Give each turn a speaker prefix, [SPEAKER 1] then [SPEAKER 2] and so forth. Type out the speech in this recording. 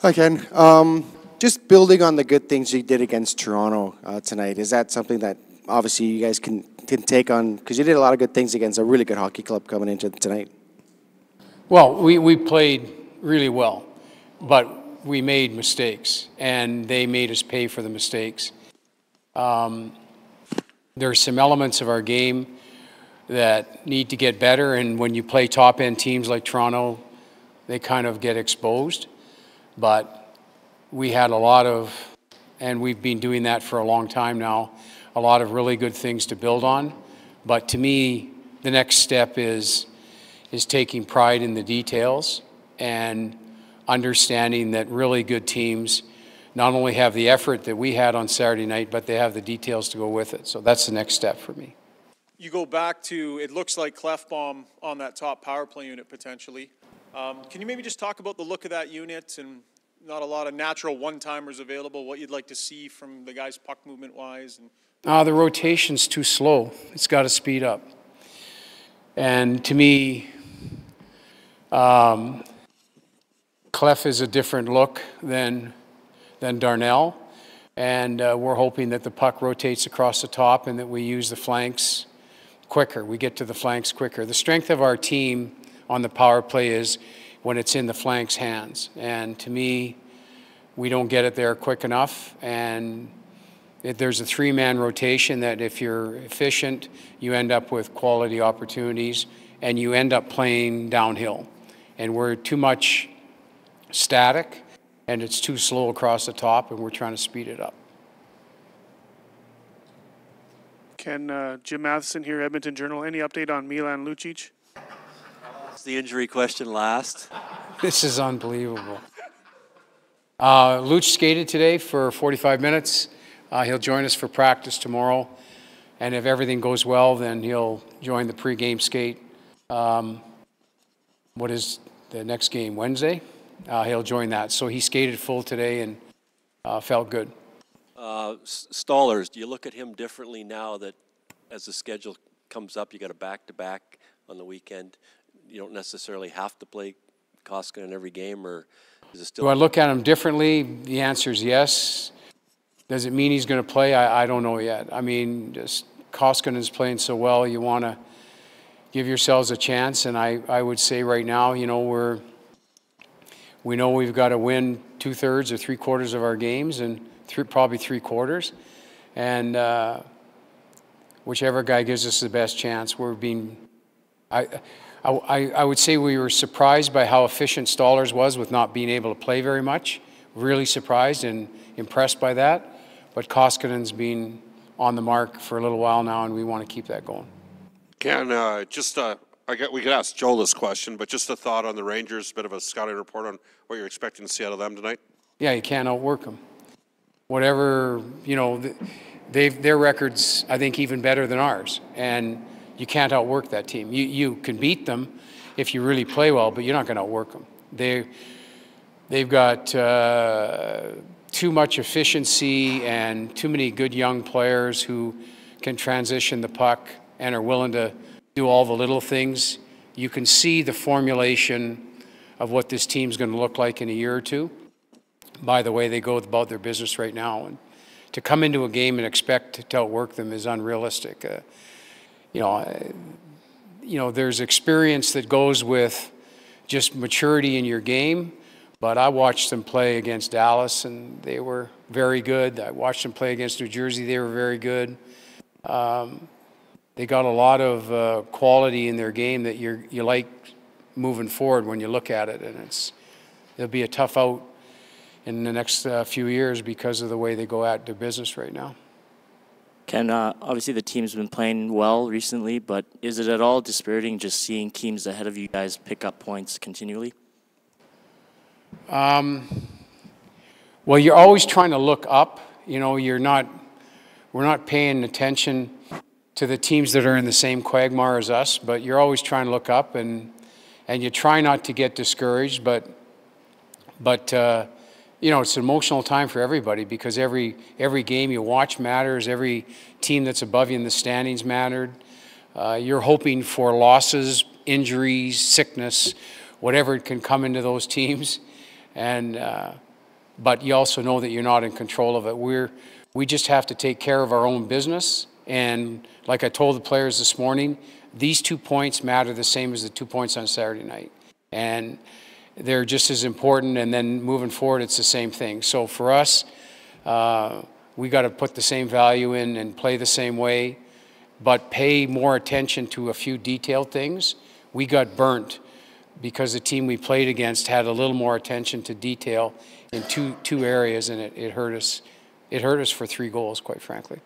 [SPEAKER 1] Hi, Ken. Just building on the good things you did against Toronto tonight, is that something that obviously you guys can take on? Because you did a lot of good things against a really good hockey club coming into tonight.
[SPEAKER 2] Well, we played really well, but we made mistakes, and they made us pay for the mistakes. There are some elements of our game that need to get better, and when you play top-end teams like Toronto, they kind of get exposed. But we had a lot of, and we've been doing that for a long time now, a lot of really good things to build on. But to me, the next step is taking pride in the details and understanding that really good teams not only have the effort that we had on Saturday night, but they have the details to go with it. So that's the next step for me.
[SPEAKER 3] You go back to, it looks like Clefbaum on that top power play unit potentially. Can you maybe just talk about the look of that unit and not a lot of natural one-timers available, what you'd like to see from the guys puck movement-wise?
[SPEAKER 2] The rotation's too slow. It's got to speed up. And to me, Clef is a different look than Darnell, and we're hoping that the puck rotates across the top and that we use the flanks quicker. We get to the flanks quicker. The strength of our team on the power play is when it's in the flanks' hands, and to me, we don't get it there quick enough. And there's a three-man rotation that if you're efficient, you end up with quality opportunities, and you end up playing downhill. And we're too much static, and it's too slow across the top, and we're trying to speed it up.
[SPEAKER 4] Ken, Jim Matheson here, Edmonton Journal. Any update on Milan Lucic?
[SPEAKER 5] That's the injury question last.
[SPEAKER 2] This is unbelievable. Luch skated today for 45 minutes. He'll join us for practice tomorrow, and if everything goes well, then he'll join the pregame skate. What is the next game, Wednesday? He'll join that. So he skated full today and felt good.
[SPEAKER 5] Stollers, do you look at him differently now that as the schedule comes up, you got a back-to-back on the weekend? You don't necessarily have to play Koskinen in every game, or is it still?
[SPEAKER 2] Do I look at him differently? The answer is yes. Does it mean he's going to play? I don't know yet. I mean, just Koskinen's playing so well, you want to give yourselves a chance, and I would say right now, you know, we know we've got to win 2/3 or 3/4 of our games, and probably 3/4, and whichever guy gives us the best chance. I would say we were surprised by how efficient Stollers was with not being able to play very much. Really surprised and impressed by that. But Koskinen's been on the mark for a little while now, and we want to keep that going.
[SPEAKER 6] Ken, we could ask Joel this question, but just a thought on the Rangers, a bit of a scouting report on what you're expecting to see out of them tonight.
[SPEAKER 2] Yeah, you can't outwork them. Whatever, you know, their record's, I think, even better than ours. And you can't outwork that team. You can beat them if you really play well, but you're not going to outwork them. They've got too much efficiency and too many good young players who can transition the puck and are willing to do all the little things. You can see the formulation of what this team's going to look like in a year or two by the way they go about their business right now. And to come into a game and expect to outwork them is unrealistic. You know, there's experience that goes with just maturity in your game, but I watched them play against Dallas, and they were very good. I watched them play against New Jersey. They were very good. They got a lot of quality in their game that you like moving forward when you look at it, and it'll be a tough out in the next few years because of the way they go at their business right now.
[SPEAKER 7] Ken, obviously the team's been playing well recently, but is it at all dispiriting just seeing teams ahead of you guys pick up points continually?
[SPEAKER 2] Well, you're always trying to look up. You know, we're not paying attention to the teams that are in the same quagmire as us, but you're always trying to look up, and you try not to get discouraged, but you know, it's an emotional time for everybody because every game you watch matters. Every team that's above you in the standings mattered. You're hoping for losses, injuries, sickness, whatever can come into those teams. And but you also know that you're not in control of it. We just have to take care of our own business. And like I told the players this morning, these 2 points matter the same as the 2 points on Saturday night. And they're just as important, and then moving forward, it's the same thing. So for us, we got to put the same value in and play the same way, but pay more attention to a few detailed things. We got burnt because the team we played against had a little more attention to detail in two areas, and it hurt us. It hurt us for 3 goals, quite frankly.